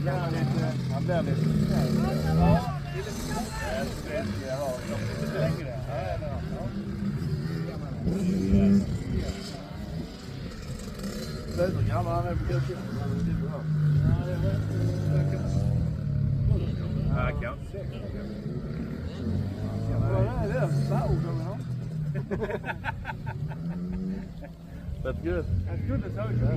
Han blir lite snäll. Ja, lite längre. Sluta grabbar, han är på godkänd. Ja, kanske. Vad är det? Sauer? That's good. That's good. That's how it goes.